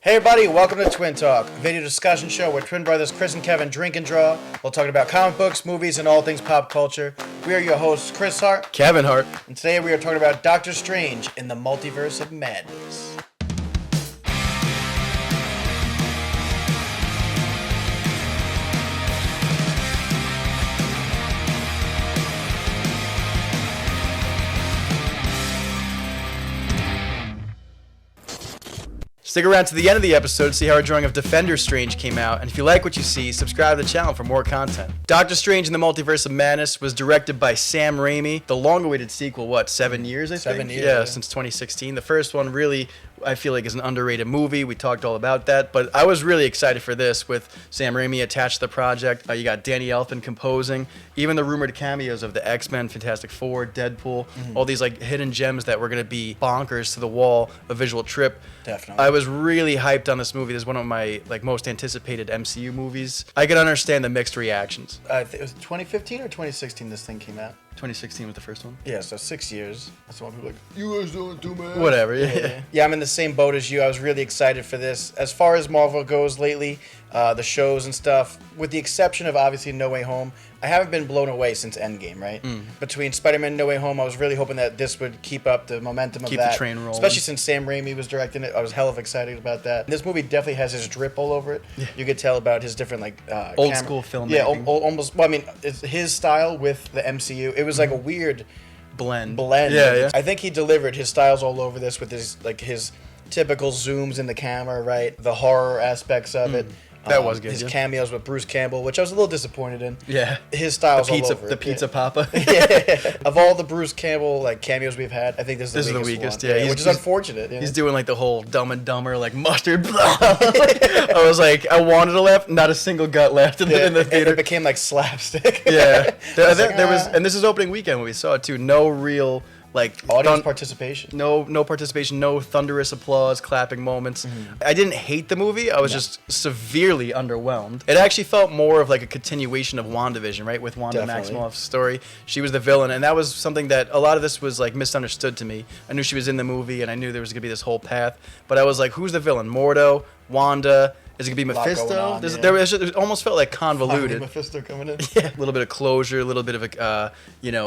Hey everybody, welcome to Twin Talk, a video discussion show where twin brothers Chris and Kevin drink and draw while talking about comic books, movies, and all things pop culture. We are your hosts, Chris Hart, Kevin Hart, and today we are talking about Doctor Strange in the Multiverse of Madness. Stick around to the end of the episode to see how our drawing of Defender Strange came out, and if you like what you see, subscribe to the channel for more content. Doctor Strange in the Multiverse of Madness was directed by Sam Raimi. The long-awaited sequel, 7 years, I think? 7 years. Yeah, since 2016. The first one really, I feel like, is an underrated movie. We talked all about that, but I was really excited for this with Sam Raimi attached to the project. You got Danny Elfman composing, even the rumored cameos of the X-Men, Fantastic Four, Deadpool, all these hidden gems that were going to be bonkers to the wall, a visual trip. Definitely. I was really hyped on this movie. This is one of my most anticipated MCU movies. I can understand the mixed reactions. It was 2015 or 2016 this thing came out? 2016 was the first one. Yeah, so 6 years. That's why people are like, you guys don't do man. Whatever, yeah. Yeah, I'm in the same boat as you. I was really excited for this. As far as Marvel goes lately, the shows and stuff, with the exception of obviously No Way Home, I haven't been blown away since Endgame, right? Between Spider-Man and No Way Home, I was really hoping that this would keep up the momentum of that. Keep the train rolling. Especially since Sam Raimi was directing it. I was hell of excited about that. This movie definitely has his drip all over it. Yeah. You could tell about his different old school filmmaking. Yeah, almost. Well, I mean, it's his style with the MCU. It was like a weird blend. Yeah. I think he delivered his styles all over this with his typical zooms in the camera, right? The horror aspects of it. That was good. His cameos with Bruce Campbell, which I was a little disappointed in. Yeah. His style's all over the it. pizza papa. Yeah. Of all the Bruce Campbell cameos we've had, I think this is the weakest one. Yeah, which is unfortunate. He's doing the whole Dumb and Dumber mustard. I was I wanted to laugh. Not a single gut left in the theater. It became slapstick. Yeah. There was, and this is opening weekend when we saw it too. No real. Audience participation. No participation, no thunderous applause, clapping moments. I didn't hate the movie. I was just severely underwhelmed. It actually felt more of a continuation of WandaVision, right? With Wanda Maximoff's story. She was the villain, and that was something that a lot of this was misunderstood to me. I knew she was in the movie, and I knew there was going to be this whole path, but I was who's the villain? Mordo? Wanda? Is it going to be Mephisto? It almost felt convoluted. Mephisto coming in. Yeah, a little bit of closure, a little bit of a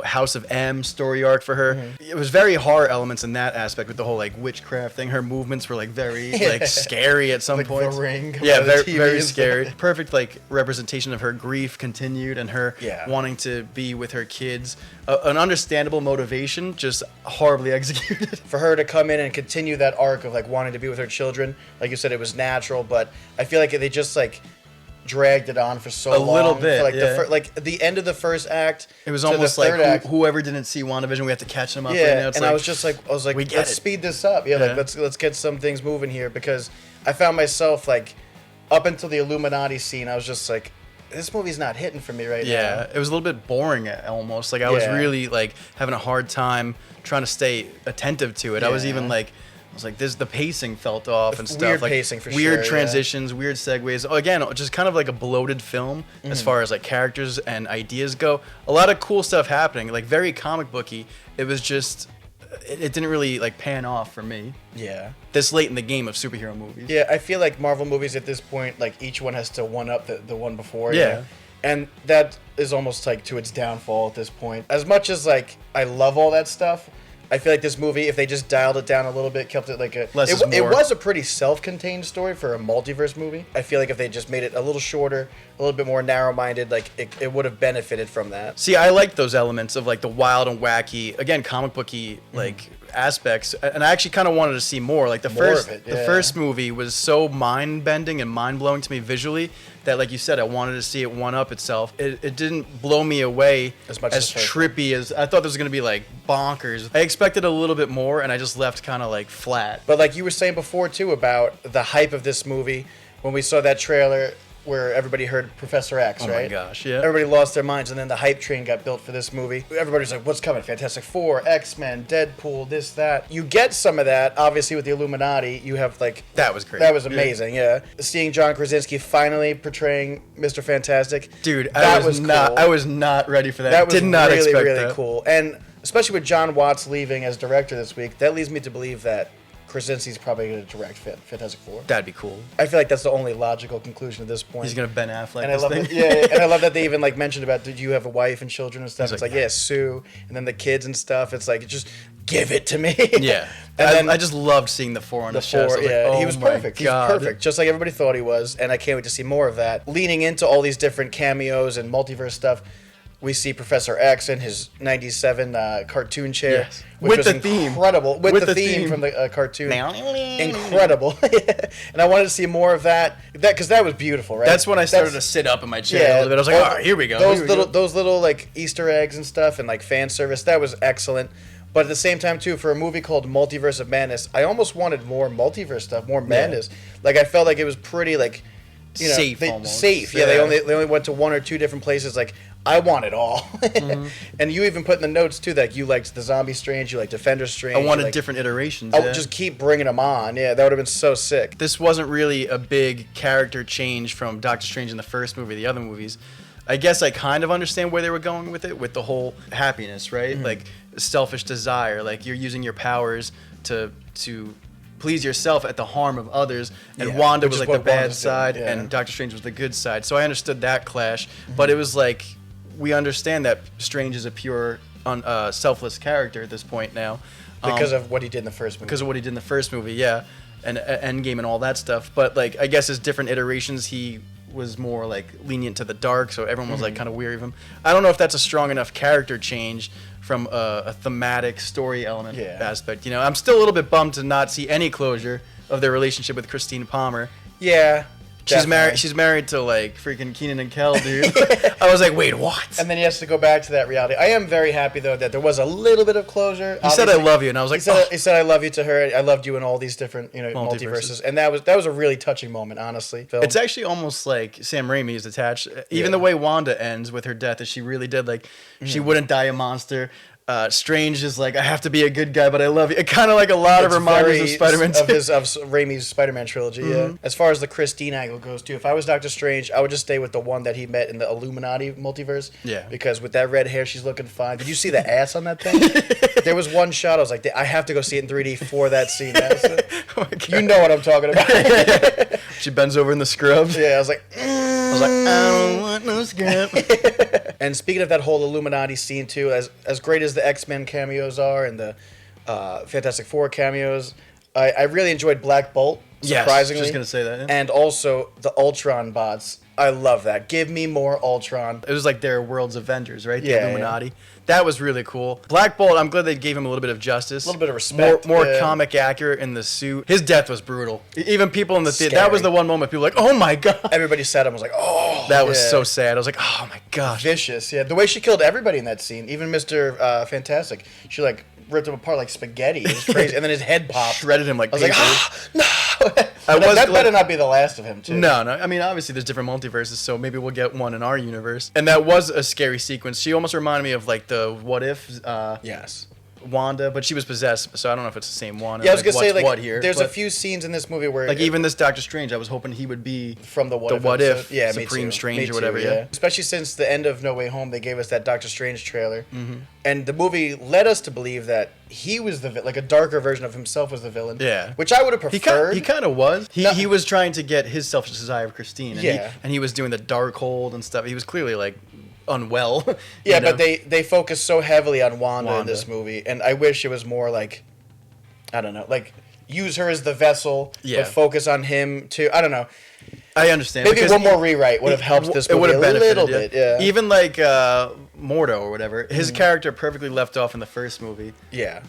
House of M story arc for her. It was very horror elements in that aspect with the whole witchcraft thing. Her movements were very scary at some point. The Ring. Yeah, very scary. Perfect representation of her grief continued and her wanting to be with her kids. An understandable motivation, just horribly executed. For her to come in and continue that arc of wanting to be with her children, like you said, it was natural, but I feel like they just dragged it on for so long. A little bit, the end of the first act. It was almost whoever didn't see WandaVision, we have to catch them up. Yeah, right now. I was like, let's speed this up. Yeah, let's get some things moving here, because I found myself up until the Illuminati scene, I was just this movie's not hitting for me right now. Yeah, it was a little bit boring almost. I was really having a hard time trying to stay attentive to it. I was even the pacing felt off and stuff. Weird pacing for sure. Weird transitions, weird segues. Again, just kind of a bloated film as far as characters and ideas go. A lot of cool stuff happening, very comic booky. It was just, it didn't really pan off for me. Yeah. This late in the game of superhero movies. Yeah, I feel like Marvel movies at this point, each one has to one up the one before. Yeah. You know? And that is almost to its downfall at this point. As much as I love all that stuff, I feel like this movie, if they just dialed it down a little bit, kept it it was a pretty self-contained story for a multiverse movie. I feel like if they just made it a little shorter, a little bit more narrow-minded, it would have benefited from that. See, I liked those elements of the wild and wacky, again, comic booky aspects, and I actually kind of wanted to see more. The first movie was so mind-bending and mind-blowing to me visually that, like you said, I wanted to see it one up itself. It didn't blow me away as trippy as I thought this was going to be bonkers. I expected a little bit more, and I just left kind of flat. But like you were saying before too about the hype of this movie, when we saw that trailer where everybody heard Professor X, right? Oh my gosh, yeah. Everybody lost their minds, and then the hype train got built for this movie. Everybody's like, what's coming? Fantastic Four, X-Men, Deadpool, this, that. You get some of that, obviously, with the Illuminati. You have, That was great. That was amazing, yeah. Seeing John Krasinski finally portraying Mr. Fantastic. Dude, I was not ready for that. That was Did not really, expect really that. cool. And especially with John Watts leaving as director this week, that leads me to believe that Krasinski's probably going to direct Fantastic Four. That'd be cool. I feel like that's the only logical conclusion at this point. He's going to Ben Affleck and this thing. And I love that they even like mentioned about, did you have a wife and children and stuff? It's like, yeah, Sue, and then the kids and stuff. It's like, just give it to me. Yeah. And then I just loved seeing the four on his chest. He was perfect. He's perfect, just like everybody thought he was, and I can't wait to see more of that. Leaning into all these different cameos and multiverse stuff, we see Professor X in his 97 cartoon chair. Yes. Which with was the theme. Incredible. With the theme from the cartoon. Incredible. And I wanted to see more of that because that was beautiful, right? That's when I started to sit up in my chair a little bit. I was like, all right, here we go. Those little like Easter eggs and stuff and like fan service, that was excellent. But at the same time, too, for a movie called Multiverse of Madness, I almost wanted more multiverse stuff, more madness. Yeah. Like, I felt like it was pretty, like, you know, safe almost. Safe. Yeah, they only went to one or two different places. Like, I want it all. Mm-hmm. And you even put in the notes, too, that you liked the Zombie Strange, you liked Defender Strange. I wanted different iterations. Just keep bringing them on. Yeah, that would have been so sick. This wasn't really a big character change from Doctor Strange in the first movie, the other movies. I guess I kind of understand where they were going with it, with the whole happiness, right? Mm-hmm. Like, selfish desire, like you're using your powers to please yourself at the harm of others, and Wanda was like the bad side, and Doctor Strange was the good side. So I understood that clash, but it was like we understand that Strange is a pure, selfless character at this point now, because of what he did in the first movie. Because of what he did in the first movie, yeah, and Endgame and all that stuff. But like I guess as different iterations, he was more like lenient to the dark, so everyone was like kind of weary of him. I don't know if that's a strong enough character change from a thematic story element aspect. You know, I'm still a little bit bummed to not see any closure of their relationship with Christine Palmer. Yeah. She's married to like freaking Keenan and Kel, dude. I was like, wait, what? And then he has to go back to that reality. I am very happy though that there was a little bit of closure. He said, "I love you," and I was like, he said, "I love you" to her. I loved you in all these different, multiverses, and that was a really touching moment, honestly. Phil. It's actually almost like Sam Raimi is attached. Even the way Wanda ends with her death, is she really did like she wouldn't die a monster. Strange is like, I have to be a good guy, but I love you. It kind of like a lot of reminders of Spider-Man of Raimi's Spider-Man trilogy. Yeah. As far as the Christine angle goes, too, if I was Doctor Strange, I would just stay with the one that he met in the Illuminati multiverse. Yeah. Because with that red hair, she's looking fine. Did you see the ass on that thing? There was one shot. I was like, I have to go see it in 3D for that scene. Oh you know what I'm talking about. She bends over in the scrubs. Yeah. I was like, I don't want no scrub. And speaking of that whole Illuminati scene too, as great as the X-Men cameos are and the Fantastic Four cameos, I really enjoyed Black Bolt. Surprisingly, yes, just gonna say that. Yeah. And also the Ultron bots. I love that. Give me more Ultron. It was like their world's Avengers, right? The Illuminati. Yeah. That was really cool. Black Bolt, I'm glad they gave him a little bit of justice. A little bit of respect. More comic accurate in the suit. His death was brutal. Even people in the theater. That was the one moment people were like, oh my God. Everybody sat up and was like, oh. That was so sad. I was like, oh my gosh. Vicious, yeah. The way she killed everybody in that scene, even Mr. Fantastic. She like ripped him apart like spaghetti. It was crazy. And then his head popped. Shredded him like paper. I was like, no. That better not be the last of him, too. No. I mean, obviously, there's different multiverses, so maybe we'll get one in our universe. And that was a scary sequence. She almost reminded me of, like, the What If yes. Wanda, but she was possessed, so I don't know if it's the same one. Yeah, I was going to say, like, there's a few scenes in this movie where... Like, even this Doctor Strange, I was hoping he would be... From the What If Supreme Strange or whatever, yeah. Especially since the end of No Way Home, they gave us that Doctor Strange trailer. Mm-hmm. And the movie led us to believe that he was the villain, like a darker version of himself was the villain. Yeah. Which I would have preferred. He kind of was. He was trying to get his selfish desire of Christine. And he was doing the dark hold and stuff. He was clearly, like... unwell. Yeah, but they focus so heavily on Wanda in this movie, and I wish it was more like, I don't know, like use her as the vessel, but focus on him too. I don't know. I understand. Maybe one more rewrite would have helped this movie a little bit. Yeah. Even like Mordo or whatever, his character perfectly left off in the first movie. Yeah.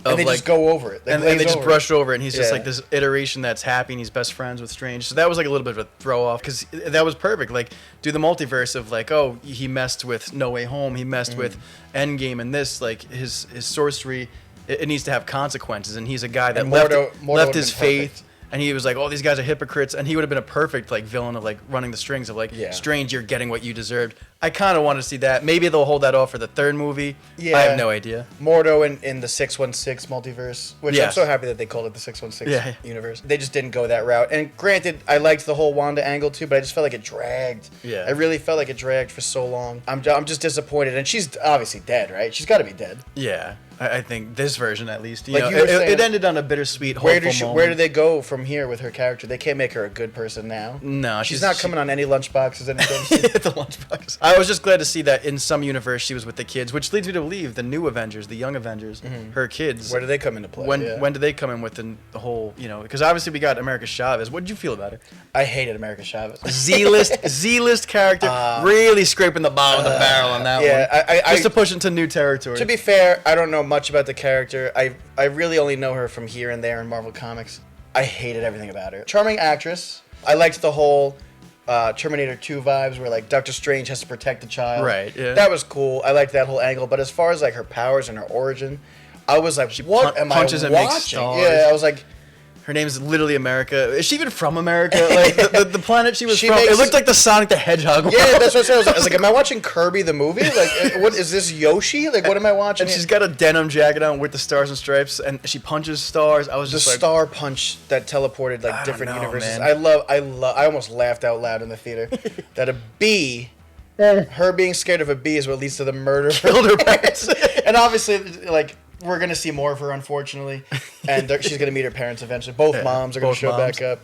And they just go over it. And they just brush over it, and he's just like this iteration that's happy, and he's best friends with Strange. So that was like a little bit of a throw off, because that was perfect. Like, do the multiverse of like, oh, he messed with No Way Home, he messed with Endgame, and this, like, his sorcery, it needs to have consequences, and he's a guy that left his faith. And he was like, oh, these guys are hypocrites. And he would have been a perfect like villain of like running the strings of like, Strange, you're getting what you deserved. I kind of want to see that. Maybe they'll hold that off for the third movie. Yeah. I have no idea. Mordo in the 616 multiverse, which I'm so happy that they called it the 616 universe. They just didn't go that route. And granted, I liked the whole Wanda angle too, but I just felt like it dragged. Yeah. I really felt like it dragged for so long. I'm just disappointed. And she's obviously dead, right? She's got to be dead. Yeah. I think this version, at least, it ended on a bittersweet, hopeful moment. Where do they go from here with her character? They can't make her a good person now. No, she's not coming on any lunchboxes anytime. The lunchbox. I was just glad to see that in some universe she was with the kids, which leads me to believe the new Avengers, the young Avengers, her kids. Where do they come into play? When do they come in with the whole, because obviously we got America Chavez. What did you feel about her? I hated America Chavez. Z-list character, really scraping the bottom of the barrel on that one. Yeah, just to push into new territory. To be fair, I don't know much about the character. I really only know her from here and there in Marvel Comics. I hated everything about her. Charming actress. I liked the whole Terminator 2 vibes where like Doctor Strange has to protect the child. Right, yeah. That was cool. I liked that whole angle. But as far as like her powers and her origin, I was like, what am I watching? Yeah, I was like, her name is literally America. Is she even from America? Like the planet she was from. It looked like the Sonic the Hedgehog world. Yeah, that's what I was like, am I watching Kirby the movie? Like, what is this, Yoshi? Like, what am I watching? And she's got a denim jacket on with the stars and stripes, and she punches stars. I was just the star punch that teleported like different universes. Man. I almost laughed out loud in the theater. That a bee, her being scared of a bee is what leads to the murder. Killed her parents. And obviously, like, we're going to see more of her, unfortunately. And she's going to meet her parents eventually. Both moms are going to show back up.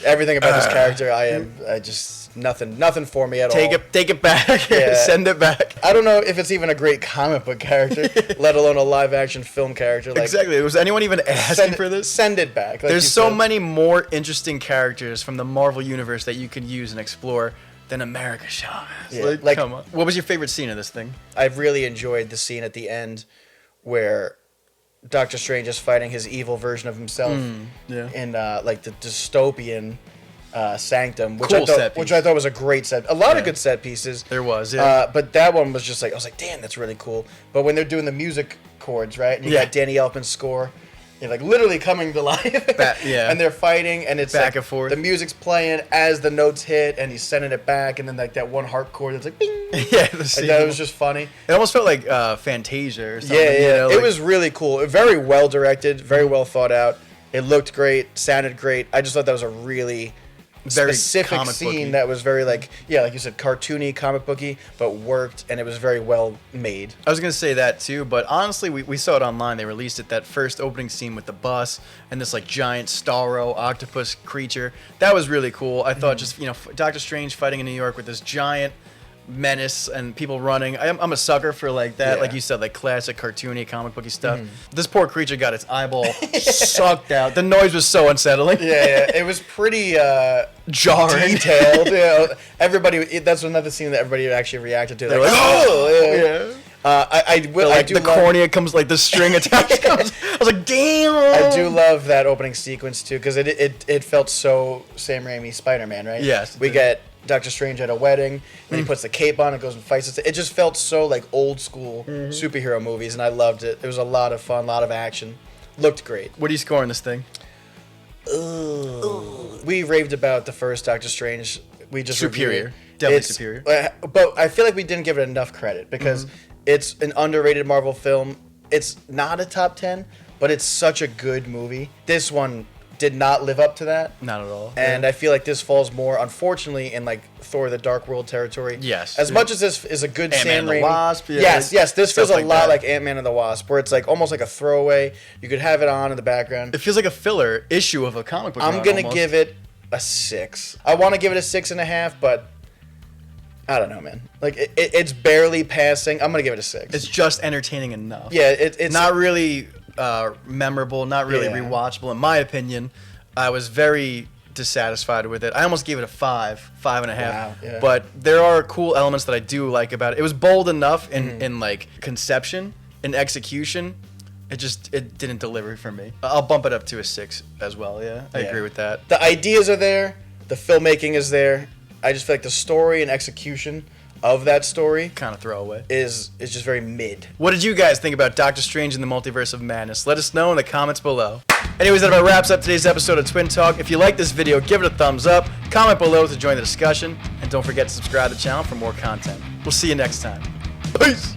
Everything about this character, I just, nothing for me at all. Take it back. Yeah. Send it back. I don't know if it's even a great comic book character, let alone a live action film character. Like, exactly. Was anyone even asking for this? Send it back. Like there's so many more interesting characters from the Marvel Universe that you can use and explore than America Chavez. Yeah. Like, come on. What was your favorite scene of this thing? I've really enjoyed the scene at the end where Doctor Strange is fighting his evil version of himself in like the dystopian Sanctum, which I thought was a great set. A lot of good set pieces. There was, but that one was just like, I was like, damn, that's really cool. But when they're doing the music chords, right? And you got Danny Elfman's score. Like literally coming to life, and they're fighting, and it's back like, and forth. The music's playing as the notes hit, and he's sending it back, and then like that one harp chord that's like, bing. That was just funny. It almost felt like Fantasia or something. Yeah. It was really cool. Very well directed, very well thought out. It looked great, sounded great. I just thought that was a really very specific scene that was very like you said, cartoony, comic booky, but worked, and it was very well made. I was gonna say that too, but honestly, we saw it online. They released it, that first opening scene with the bus and this like giant starro octopus creature. That was really cool. I thought just Doctor Strange fighting in New York with this giant menace and people running. I'm a sucker for like that, like you said, like classic cartoony comic booky stuff. This poor creature got its eyeball sucked out. The noise was so unsettling. It was pretty jarring, detailed. Everybody, that's another scene that everybody actually reacted to. They're like, oh yeah. The cornea comes, like the string attached comes. I was like, damn. I do love that opening sequence too, because it felt so Sam Raimi Spider-Man, right? Yes. We get Doctor Strange at a wedding, and he puts the cape on and goes and fights. It just felt so like old school superhero movies, and I loved it. It was a lot of fun, a lot of action. Looked great. What are you scoring this thing? We raved about the first Doctor Strange. We just superior, definitely superior. But I feel like we didn't give it enough credit because it's an underrated Marvel film. It's not a top 10, but it's such a good movie. This one did not live up to that. Not at all. And I feel like this falls more, unfortunately, in like Thor: The Dark World territory. Yes. As much as this is a good Sam Raimi. Wasp. Yes. This feels a lot like Ant-Man and the Wasp, where it's like almost like a throwaway. You could have it on in the background. It feels like a filler issue of a comic book. I'm gonna give it a 6. I want to give it a 6.5, but I don't know, man. Like it's barely passing. I'm gonna give it a 6. It's just entertaining enough. Yeah, it's not really memorable, not really rewatchable in my opinion. I was very dissatisfied with it. I almost gave it a 5.5. Wow, yeah. But there are cool elements that I do like about it. It was bold enough in like conception, in execution. It didn't deliver for me. I'll bump it up to a 6 as well. Yeah, I agree with that. The ideas are there, the filmmaking is there. I just feel like the story and execution of that story kind of throwaway is just very mid. What did you guys think about Doctor Strange in the Multiverse of Madness? Let us know in the comments below. Anyways, that about wraps up today's episode of Twin Talk. If you like this video, give it a thumbs up, comment below to join the discussion, and don't forget to subscribe to the channel for more content. We'll see you next time. Peace!